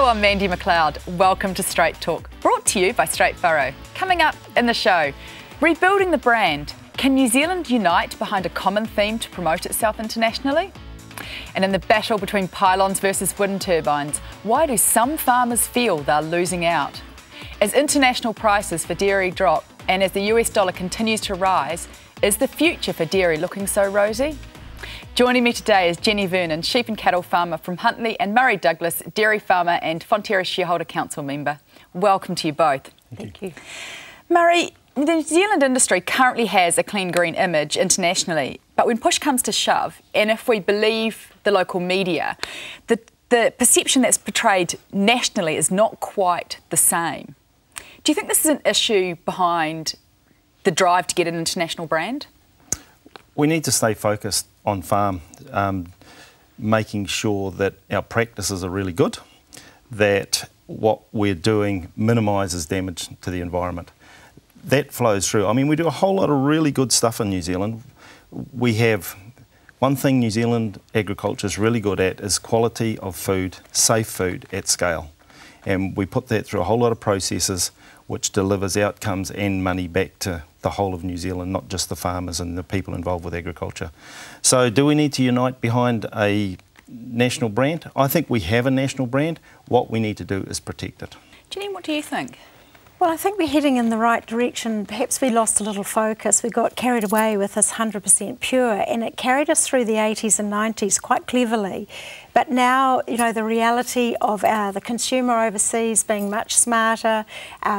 Hello, I'm Mandi McLeod. Welcome to Straight Talk, brought to you by Straight Furrow. Coming up in the show, rebuilding the brand. Can New Zealand unite behind a common theme to promote itself internationally? And in the battle between pylons versus wind turbines, why do some farmers feel they're losing out? As international prices for dairy drop and as the US dollar continues to rise, is the future for dairy looking so rosy? Joining me today is Jenni Vernon, sheep and cattle farmer from Huntly, and Murray Douglas, dairy farmer and Fonterra Shareholder Council member. Welcome to you both. Thank you. Murray, the New Zealand industry currently has a clean green image internationally, but when push comes to shove, and if we believe the local media, the perception that's portrayed nationally is not quite the same. Do you think this is an issue behind the drive to get an international brand? We need to stay focused on farm, making sure that our practices are really good, that what we're doing minimises damage to the environment. That flows through. I mean, we do a whole lot of really good stuff in New Zealand. We have one thing New Zealand agriculture is really good at is quality of food, safe food at scale. And we put that through a whole lot of processes which delivers outcomes and money back to the whole of New Zealand, not just the farmers and the people involved with agriculture. So do we need to unite behind a national brand? I think we have a national brand. What we need to do is protect it. Jenni, what do you think? Well, I think we're heading in the right direction. Perhaps we lost a little focus. We got carried away with this 100% pure, and it carried us through the 80s and 90s quite cleverly. But now, you know, the reality of the consumer overseas being much smarter,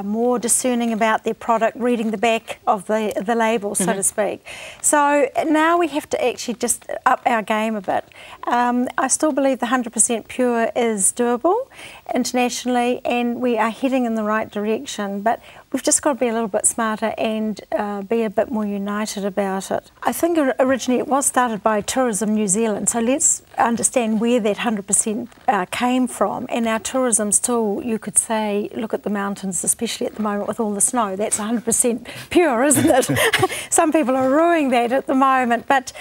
more discerning about their product, reading the back of the label, so to speak. So now we have to actually just up our game a bit. I still believe the 100% pure is doable internationally, and we are heading in the right direction. But we've just got to be a little bit smarter and be a bit more united about it. I think originally it was started by Tourism New Zealand, so let's understand where that 100% came from. And our tourism still, you could say, look at the mountains, especially at the moment with all the snow, that's 100% pure, isn't it? Some people are ruining that at the moment, but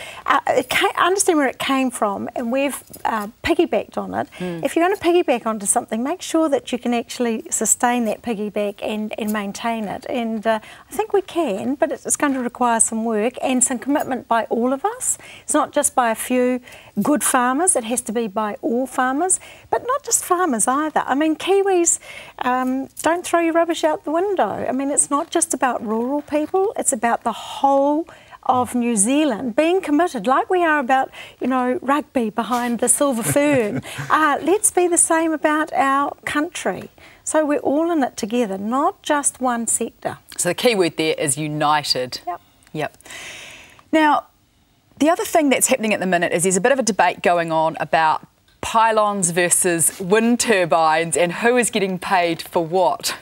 understand where it came from, and we've piggybacked on it. If you're going to piggyback onto something, make sure that you can actually sustain that piggyback and maintain it. And I think we can, but it's going to require some work and some commitment by all of us. It's not just by a few good farmers, it has to be by all farmers, but not just farmers either. I mean, Kiwis, don't throw your rubbish out the window. I mean, it's not just about rural people, it's about the whole of New Zealand being committed, like we are about, you know, rugby behind the silver fern. Let's be the same about our country. So we're all in it together, not just one sector. So the key word there is united. Yep. Now, the other thing that's happening at the minute is there's a bit of a debate going on about pylons versus wind turbines and who is getting paid for what.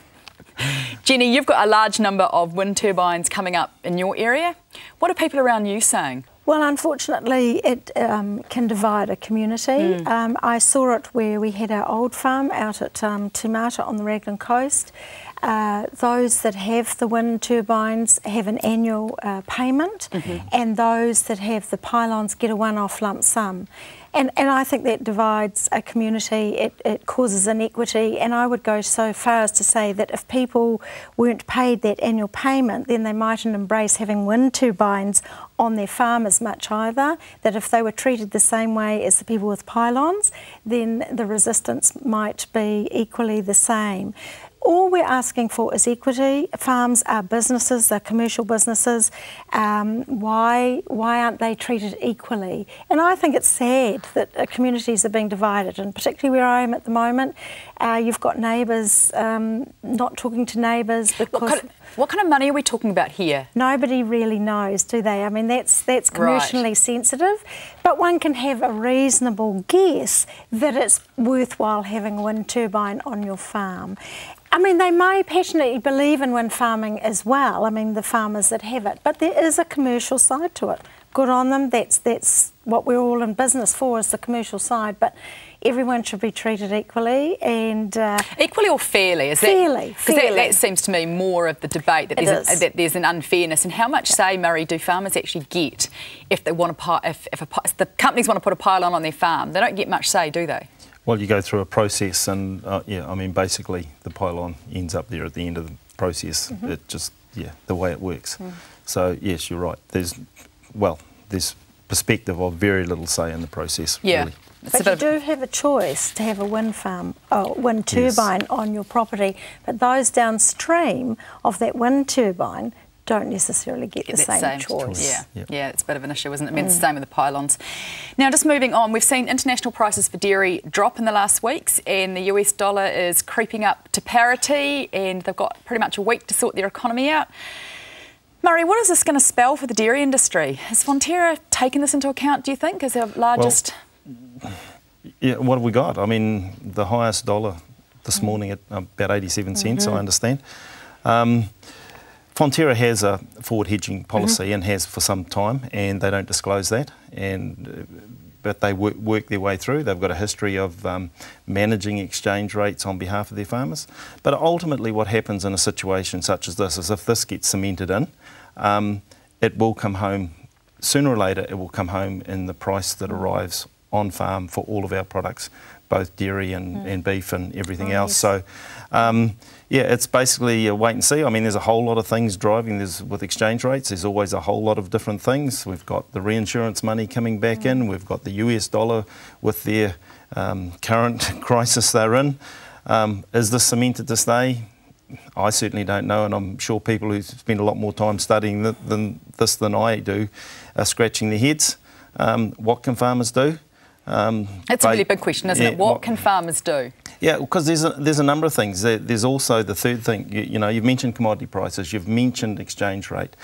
Jenni, you've got a large number of wind turbines coming up in your area. What are people around you saying? Well, unfortunately, it can divide a community. I saw it where we had our old farm out at Tumata on the Raglan coast. Those that have the wind turbines have an annual payment, and those that have the pylons get a one-off lump sum. And I think that divides a community, it causes inequity, and I would go so far as to say that if people weren't paid that annual payment, then they mightn't embrace having wind turbines on their farm as much either, that if they were treated the same way as the people with pylons, then the resistance might be equally the same. All we're asking for is equity. Farms are businesses, they're commercial businesses. Why aren't they treated equally? And I think it's sad that communities are being divided, and particularly where I am at the moment, you've got neighbours not talking to neighbours because... What kind of money are we talking about here? Nobody really knows, do they? I mean, that's commercially sensitive, but one can have a reasonable guess that it's worthwhile having a wind turbine on your farm. I mean, they may passionately believe in wind farming as well, I mean, the farmers that have it, but there is a commercial side to it. Good on them, that's what we're all in business for, is the commercial side, but everyone should be treated equally and... equally or fairly? Fairly. Because that seems to me more of the debate, that there's an unfairness. And how much say, Murray, do farmers actually get if they want to, if the companies want to put a pylon on their farm? They don't get much say, do they? Well, you go through a process, and yeah, I mean, basically the pylon ends up there at the end of the process. It just, yeah, the way it works. So yes, you're right. There's perspective of very little say in the process. Yeah. Really. But you do have a choice to have a wind farm, wind turbine on your property, but those downstream of that wind turbine don't necessarily get the same choice. Yeah, yeah, it's a bit of an issue, isn't it? I mean, it's the same with the pylons. Now, just moving on, we've seen international prices for dairy drop in the last weeks, and the US dollar is creeping up to parity, and they've got pretty much a week to sort their economy out. Murray, what is this going to spell for the dairy industry? Has Fonterra taken this into account, do you think, as our largest... Well, yeah, what have we got? I mean, the highest dollar this morning at about 87 cents, I understand. Fonterra has a forward hedging policy and has for some time, and they don't disclose that. But they work their way through. They've got a history of managing exchange rates on behalf of their farmers. But ultimately, what happens in a situation such as this is if this gets cemented in, it will come home sooner or later. It will come home in the price that arrives on farm for all of our products, both dairy and beef and everything else. So, yeah, it's basically a wait and see. I mean, there's a whole lot of things driving this with exchange rates. There's always a whole lot of different things. We've got the reinsurance money coming back in. We've got the US dollar with their current crisis they're in. Is this cemented to stay? I certainly don't know, and I'm sure people who spend a lot more time studying than I do are scratching their heads. What can farmers do? It's a really big question, isn't it? What can farmers do? Yeah, because there's a number of things. There's also the third thing. You know, you've mentioned commodity prices, you've mentioned exchange rate,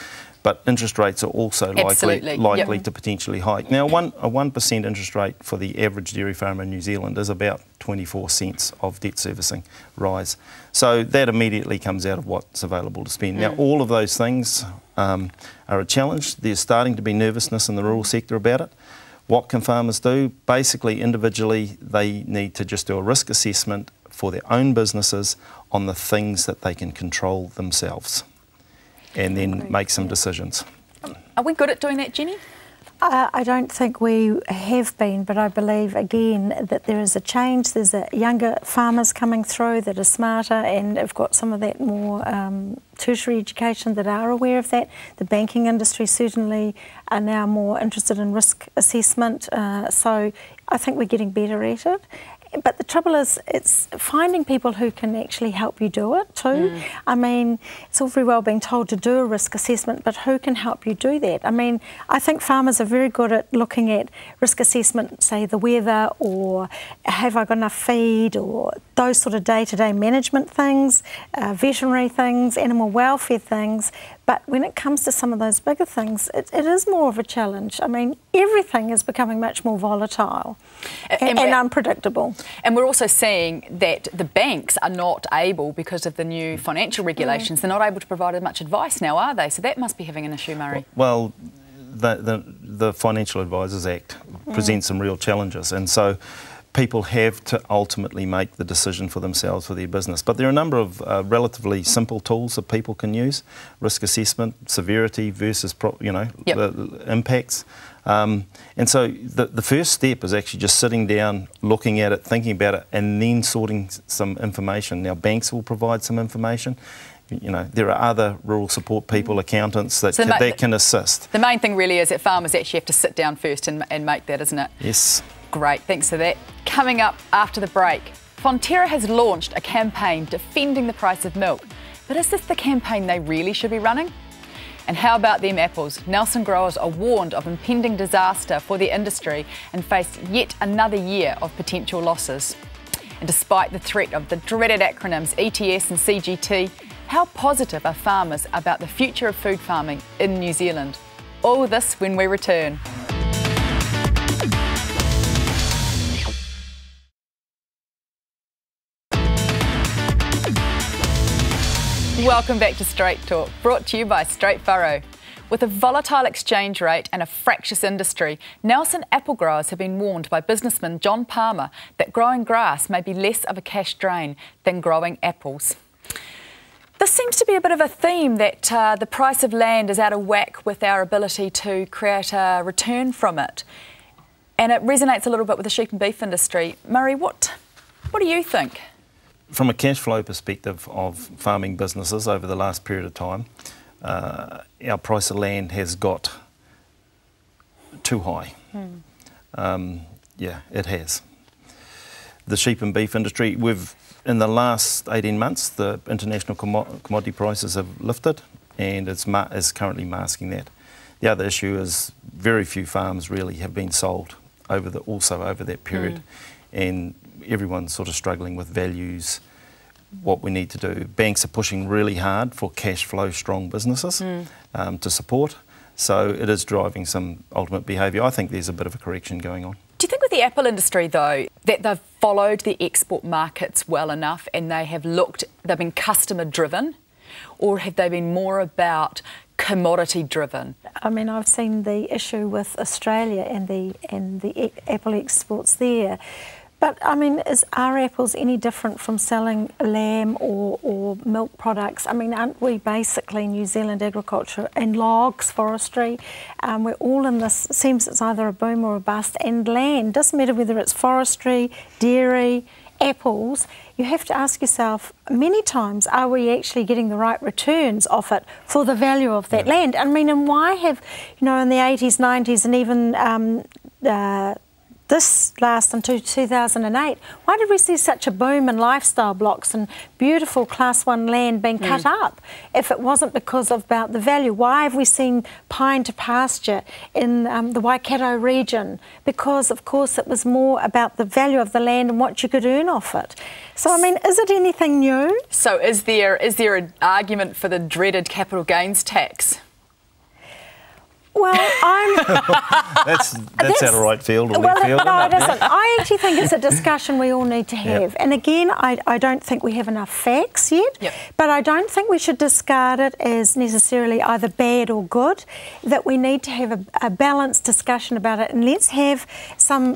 but interest rates are also likely to potentially hike. Now, a 1% interest rate for the average dairy farmer in New Zealand is about 24 cents of debt servicing rise. So that immediately comes out of what's available to spend. Now, all of those things are a challenge. There's starting to be nervousness in the rural sector about it. What can farmers do? Basically, individually, they need to just do a risk assessment for their own businesses on the things that they can control themselves and then make some decisions. Are we good at doing that, Jenny? I don't think we have been, but I believe, again, that there is a change. There's younger farmers coming through that are smarter and have got some of that more tertiary education that are aware of that. The banking industry certainly are now more interested in risk assessment, so I think we're getting better at it. But the trouble is, it's finding people who can actually help you do it too. I mean, it's all very well being told to do a risk assessment, but who can help you do that? I mean, I think farmers are very good at looking at risk assessment, say the weather, or have I got enough feed, or those sort of day-to-day management things, veterinary things, animal welfare things. But when it comes to some of those bigger things, it is more of a challenge. I mean, everything is becoming much more volatile and unpredictable. And we're also seeing that the banks are not able, because of the new financial regulations, they're not able to provide as much advice now, are they? So that must be having an issue, Murray. Well, the Financial Advisors Act presents some real challenges, and so people have to ultimately make the decision for themselves for their business. But there are a number of relatively simple tools that people can use: risk assessment, severity versus the impacts. And so the first step is actually just sitting down, looking at it, thinking about it, and then sorting some information. Now, banks will provide some information. You know, there are other rural support people, accountants that can assist. The main thing really is that farmers actually have to sit down first and make that, isn't it? Yes. Great, thanks for that. Coming up after the break, Fonterra has launched a campaign defending the price of milk. But is this the campaign they really should be running? And how about them apples? Nelson growers are warned of impending disaster for the industry and face yet another year of potential losses. And despite the threat of the dreaded acronyms ETS and CGT, how positive are farmers about the future of food farming in New Zealand? All this when we return. Welcome back to Straight Talk, brought to you by Straight Furrow. With a volatile exchange rate and a fractious industry, Nelson apple growers have been warned by businessman John Palmer that growing grass may be less of a cash drain than growing apples. This seems to be a bit of a theme, that the price of land is out of whack with our ability to create a return from it. and it resonates a little bit with the sheep and beef industry. Murray, what do you think? From a cash flow perspective of farming businesses over the last period of time, our price of land has got too high. Yeah, it has. The sheep and beef industry, in the last 18 months, the international commodity prices have lifted, and it's currently masking that. The other issue is very few farms really have been sold over that period, and everyone's sort of struggling with values, what we need to do. Banks are pushing really hard for cash flow strong businesses to support, so it is driving some ultimate behaviour. I think there's a bit of a correction going on. Do you think with the apple industry, though, that they've followed the export markets well enough and they've been customer driven, or have they been more about commodity driven? I mean, I've seen the issue with Australia and the apple exports there. But, I mean, are apples any different from selling lamb or milk products? I mean, aren't we basically New Zealand agriculture and logs, forestry? We're all in this, it seems it's either a boom or a bust, and land. Doesn't matter whether it's forestry, dairy, apples. You have to ask yourself many times, are we actually getting the right returns off it for the value of that land? I mean, and why have, in the 80s, 90s and even this last until 2008, why did we see such a boom in lifestyle blocks and beautiful Class 1 land being cut up if it wasn't because of about the value? Why have we seen pine to pasture in the Waikato region? Because, of course, it was more about the value of the land and what you could earn off it. So, I mean, is it anything new? So is there an argument for the dreaded capital gains tax? Well, that's out of right field. No, it isn't. I actually think it's a discussion we all need to have. Yep. And again, I don't think we have enough facts yet, but I don't think we should discard it as necessarily either bad or good, that we need to have a balanced discussion about it, and let's have some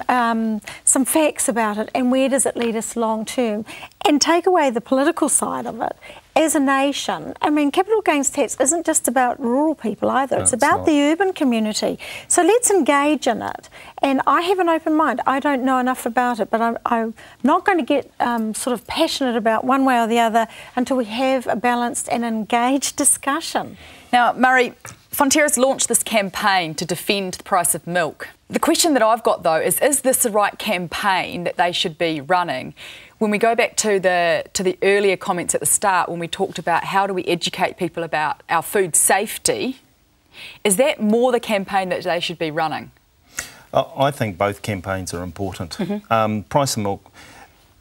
facts about it and where does it lead us long term, and take away the political side of it. As a nation, I mean, capital gains tax isn't just about rural people either. It's about the urban community. So let's engage in it. And I have an open mind. I don't know enough about it, but I'm not going to get sort of passionate about one way or the other until we have a balanced and engaged discussion. Now, Murray, Fonterra's launched this campaign to defend the price of milk. The question that I've got, though, is this the right campaign that they should be running? When we go back to the earlier comments at the start, when we talked about how do we educate people about our food safety, is that more the campaign that they should be running? I think both campaigns are important. Price of milk,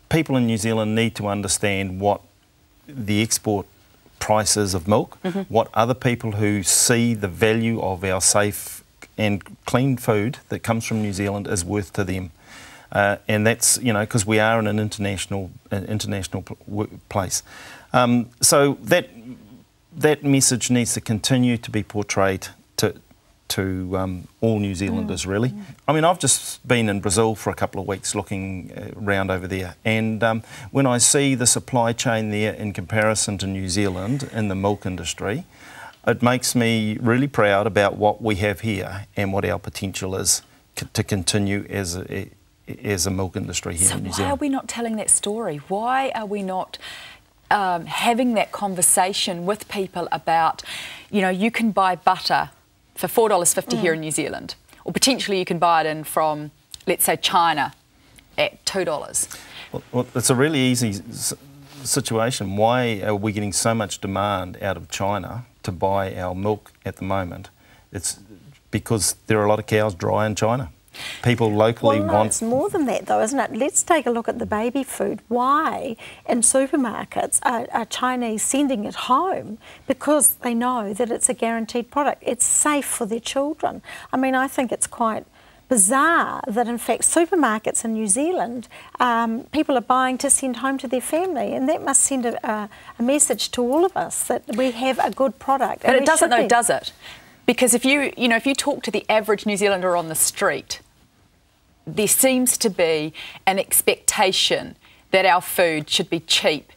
people in New Zealand need to understand what the export price is of milk, what other people who see the value of our safe and clean food that comes from New Zealand is worth to them. And that's, because we are in an international place. So that message needs to continue to be portrayed to all New Zealanders, really. I mean, I've just been in Brazil for a couple of weeks looking around over there, and when I see the supply chain there in comparison to New Zealand in the milk industry, it makes me really proud about what we have here and what our potential is to continue as a milk industry here in New Zealand. So why are we not telling that story? Why are we not having that conversation with people about, you can buy butter for $4.50 here in New Zealand, or potentially you can buy it in from, let's say, China at $2. Well, it's a really easy situation. Why are we getting so much demand out of China to buy our milk at the moment? It's because there are a lot of cows dry in China. People locally want... it's more than that though, isn't it? Let's take a look at the baby food. Why in supermarkets are Chinese sending it home? Because they know that it's a guaranteed product. It's safe for their children. I mean, I think it's quite bizarre that in fact supermarkets in New Zealand, people are buying to send home to their family, and that must send a message to all of us that we have a good product. But it doesn't though, does it? Because if you talk to the average New Zealander on the street, there seems to be an expectation that our food should be cheap,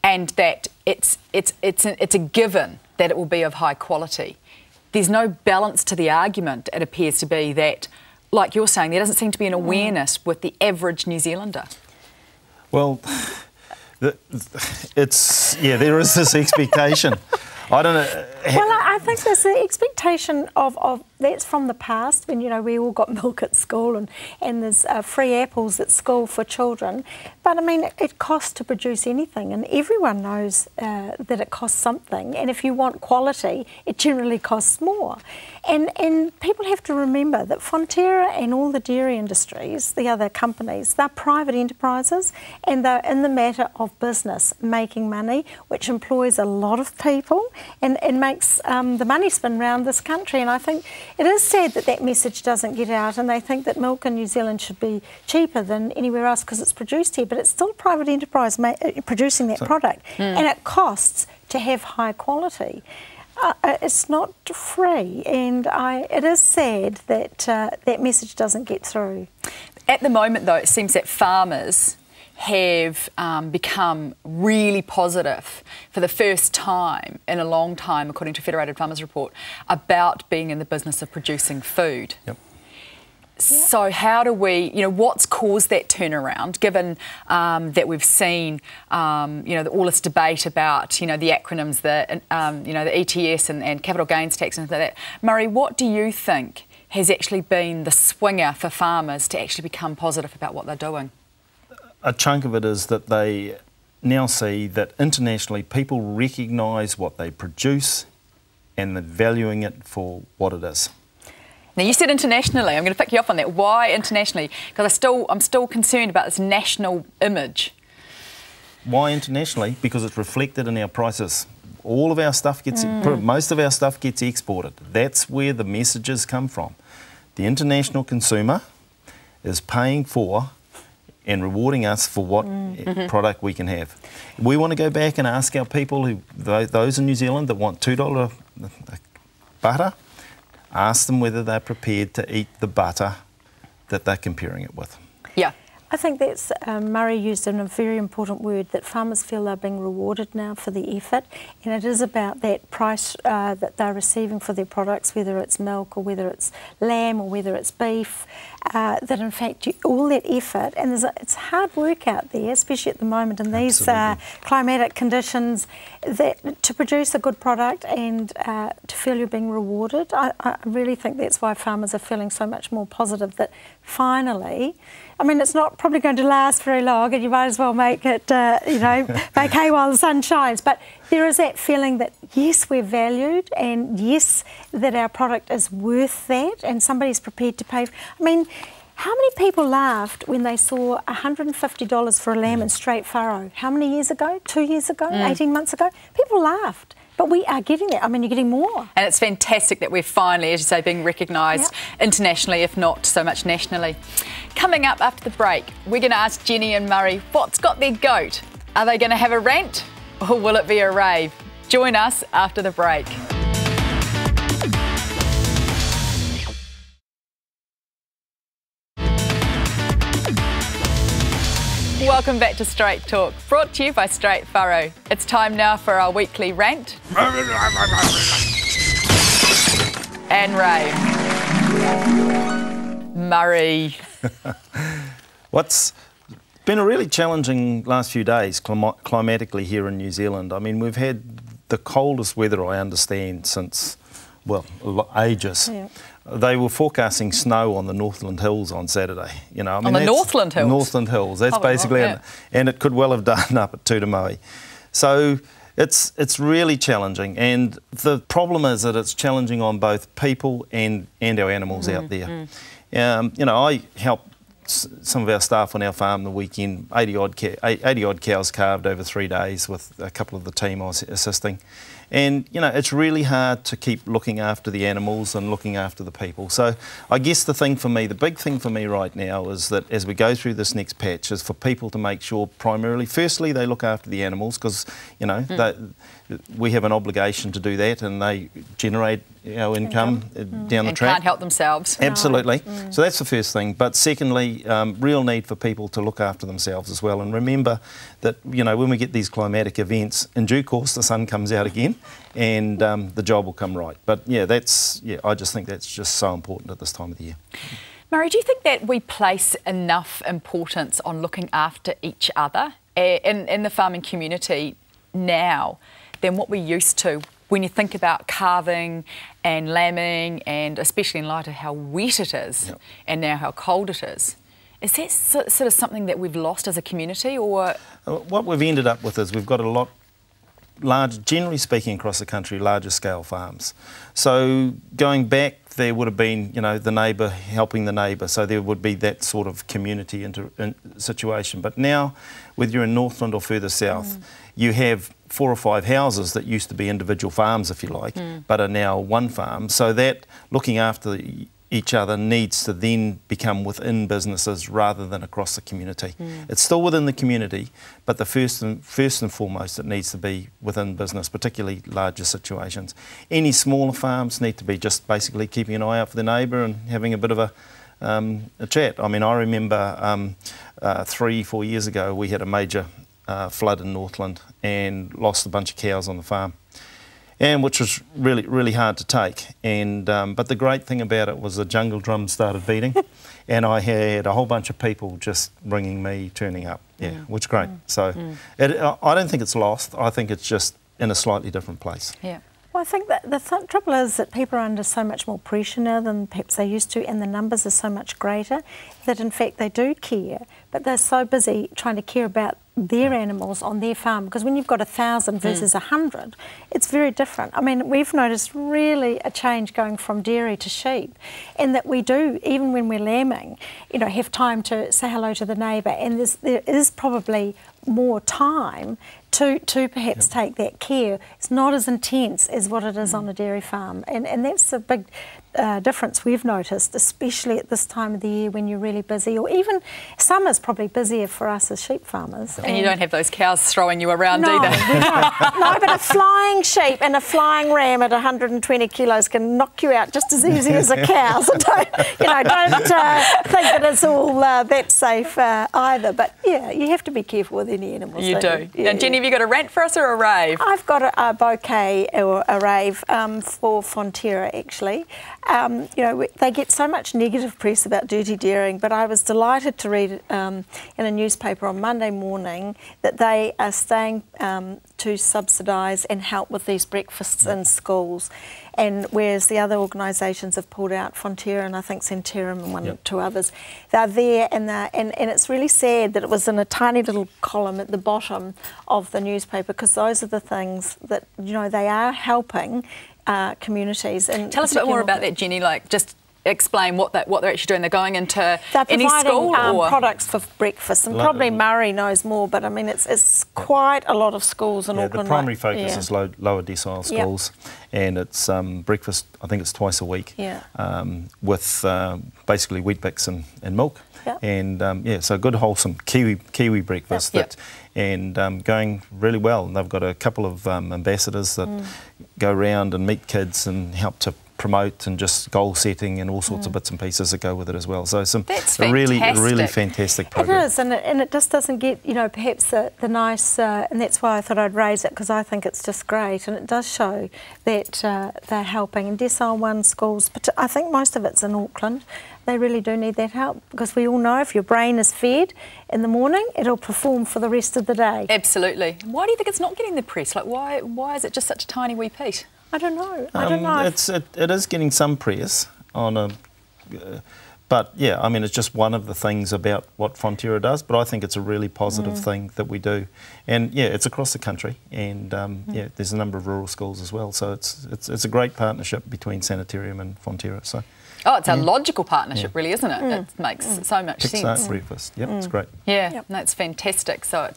and that it's a given that it will be of high quality. There's no balance to the argument. It appears to be that like you're saying, there doesn't seem to be an awareness with the average New Zealander. Well, there is this expectation. I don't know. Well, I think there's the expectation of that's from the past when, you know, we all got milk at school and there's free apples at school for children. But I mean, it costs to produce anything, and everyone knows that it costs something. And if you want quality, it generally costs more. And people have to remember that Fonterra and all the dairy industries, the other companies, they're private enterprises, and they're in the matter of business, making money, which employs a lot of people and makes the money spin round this country. And I think it is sad that that message doesn't get out, and they think that milk in New Zealand should be cheaper than anywhere else because it's produced here, but it's still a private enterprise producing that product, and it costs to have high quality. It's not free, and it is sad that that message doesn't get through. At the moment, though, it seems that farmers have become really positive for the first time in a long time, according to Federated Farmers Report, about being in the business of producing food. Yep. So how do we, you know, what's caused that turnaround, given that we've seen, you know, all this debate about, you know, the acronyms, you know, the ETS and capital gains tax and things like that. Murray, what do you think has actually been the swinger for farmers to actually become positive about what they're doing? A chunk of it is that they now see that internationally people recognise what they produce and they're valuing it for what it is. Now, you said internationally. I'm going to pick you up on that. Why internationally? Because I'm still concerned about this national image. Why internationally? Because it's reflected in our prices. All of our stuff gets, most of our stuff gets exported. That's where the messages come from. The international consumer is paying for and rewarding us for what product we can have. We want to go back and ask our people, those in New Zealand that want $2 butter, ask them whether they're prepared to eat the butter that they're comparing it with. Yeah. I think that's, Murray used in a very important word, that farmers feel they're being rewarded now for the effort, and it is about that price that they're receiving for their products, whether it's milk or whether it's lamb or whether it's beef, that in fact all that effort, and it's hard work out there, especially at the moment in these climatic conditions, that to produce a good product and to feel you're being rewarded. I really think that's why farmers are feeling so much more positive that finally, I mean, it's not probably going to last very long, and you might as well make it, you know, bake hay while the sun shines. But there is that feeling that, yes, we're valued, and yes, that our product is worth that, and somebody's prepared to pay. I mean, how many people laughed when they saw $150 for a lamb in straight furrow? How many years ago? 2 years ago? 18 months ago? People laughed. But we are getting there. I mean, you're getting more. And it's fantastic that we're finally, as you say, being recognised internationally, if not so much nationally. Coming up after the break, we're going to ask Jenni and Murray what's got their goat. Are they going to have a rant or will it be a rave? Join us after the break. Welcome back to Straight Talk, brought to you by Straight Furrow. It's time now for our weekly rant and rave. Murray. What's been a really challenging last few days climatically here in New Zealand. I mean, we've had the coldest weather I understand since, well, ages. Yeah. They were forecasting snow on the Northland Hills on Saturday. You know, I mean, on the Northland Hills? Northland Hills. That's basically, and it could well have done up at Tūtamoe. So it's really challenging, and the problem is that it's challenging on both people and our animals out there. You know, I helped some of our staff on our farm the weekend, 80 odd cows calved over 3 days with a couple of the team I was assisting. And, you know, it's really hard to keep looking after the animals and looking after the people. So I guess the thing for me, the big thing for me right now is that as we go through this next patch is for people to make sure primarily, firstly, they look after the animals because, you know, we have an obligation to do that and they generate our income down the track. And can't help themselves. Absolutely. So that's the first thing. But secondly, real need for people to look after themselves as well. And remember that, you know, when we get these climatic events, in due course the sun comes out again and the job will come right. But yeah, I just think that's just so important at this time of the year. Murray, do you think that we place enough importance on looking after each other in the farming community now than what we used to? When you think about calving and lambing, and especially in light of how wet it is and now how cold it is that sort of something that we've lost as a community? Or what we've ended up with is we've got a lot large, generally speaking across the country, larger scale farms. So going back, there would have been, you know, the neighbour helping the neighbour, so there would be that sort of community situation. But now, whether you're in Northland or further south, you have 4 or 5 houses that used to be individual farms, if you like, but are now one farm. So that looking after each other needs to then become within businesses rather than across the community. It's still within the community, but the first and foremost, it needs to be within business, particularly larger situations. Any smaller farms need to be just basically keeping an eye out for the neighbour and having a bit of a chat. I mean, I remember 3-4 years ago we had a major flood in Northland and lost a bunch of cows on the farm, and which was really hard to take. And but the great thing about it was the jungle drum started beating, and I had a whole bunch of people just ringing me, turning up. Yeah, which is great. So I don't think it's lost. I think it's just in a slightly different place. Yeah. Well, I think that the trouble is that people are under so much more pressure now than perhaps they used to, and the numbers are so much greater that in fact they do care, but they're so busy trying to care about their animals on their farm, because when you've got 1,000 versus 100, it's very different. I mean, we've noticed really a change going from dairy to sheep, and that we do, even when we're lambing, you know, have time to say hello to the neighbour, and there is probably more time to perhaps take that care. It's not as intense as what it is on a dairy farm, and that's a big difference we've noticed, especially at this time of the year when you're really busy, or even summer's probably busier for us as sheep farmers. And you don't have those cows throwing you around either. No, but a flying sheep and a flying ram at 120 kilos can knock you out just as easy as a cow. So don't think that it's all that safe either. But yeah, you have to be careful with any animals. You do. Yeah. Now, Jenni, have you got a rant for us or a rave? I've got a bouquet or a rave for Fonterra, actually. You know, they get so much negative press about dirty dairying, but I was delighted to read in a newspaper on Monday morning that they are staying to subsidise and help with these breakfasts in schools. And whereas the other organisations have pulled out, Fonterra and I think Centerum and one or two others, they're there, and it's really sad that it was in a tiny little column at the bottom of the newspaper, because those are the things that, you know, they are helping communities. And tell us a bit more about that, Jenni. Like, just explain what they're actually doing. They're going into any school or products for breakfast, and probably Murray knows more. But I mean, it's quite a lot of schools in Auckland. The primary focus is lower decile schools, and it's breakfast. I think it's twice a week, with basically wheat bix and milk. And so good wholesome Kiwi breakfast and going really well. And they've got a couple of ambassadors that go around and meet kids and help to promote, and just goal setting and all sorts of bits and pieces that go with it as well. So it's a really fantastic program. It is, and it just doesn't get, you know, perhaps the nice, and that's why I thought I'd raise it, because I think it's just great, and it does show that they're helping. And Decile 1 schools, but I think most of it's in Auckland, they really do need that help, because we all know if your brain is fed in the morning, it'll perform for the rest of the day. Absolutely. Why do you think it's not getting the press? Like, why is it just such a tiny wee piece? I don't know. It is getting some press on but yeah, I mean, it's just one of the things about what Fonterra does, but I think it's a really positive thing that we do. And yeah, it's across the country, and there's a number of rural schools as well. So it's a great partnership between Sanitarium and Fonterra. So. Oh, it's a logical partnership, really, isn't it? It makes so much sense. Kickstart breakfast, it's great. Yeah, that's fantastic. So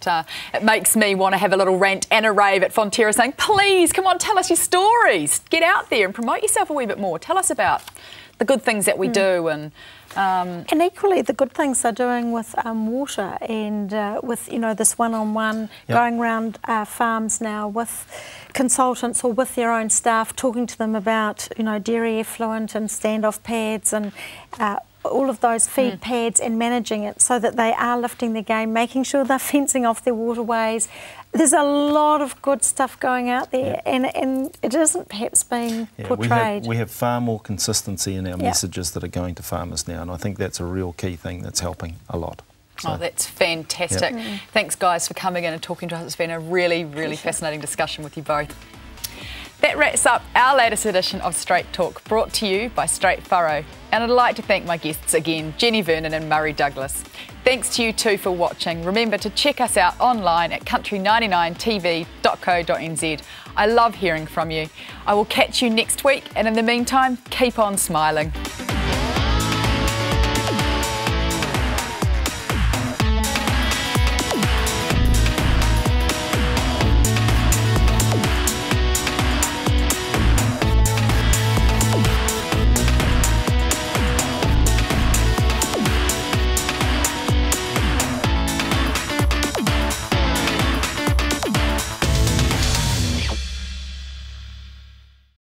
it makes me want to have a little rant and a rave at Fonterra, saying, please, come on, tell us your stories. Get out there and promote yourself a wee bit more. Tell us about the good things that we do, and equally the good things they're doing with water, and with, you know, this one-on-one going around farms now with consultants or with their own staff, talking to them about, you know, dairy effluent and standoff pads, and all of those feed pads and managing it so that they are lifting their game, making sure they're fencing off their waterways. There's a lot of good stuff going out there, and it isn't perhaps being portrayed. We have far more consistency in our messages that are going to farmers now, and I think that's a real key thing that's helping a lot. So, oh, that's fantastic. Thanks, guys, for coming in and talking to us. It's been a really, really fascinating discussion with you both. That wraps up our latest edition of Straight Talk, brought to you by Straight Furrow. And I'd like to thank my guests again, Jenni, Vernon and Murray Douglas. Thanks to you too for watching. Remember to check us out online at country99tv.co.nz. I love hearing from you. I will catch you next week, and in the meantime, keep on smiling.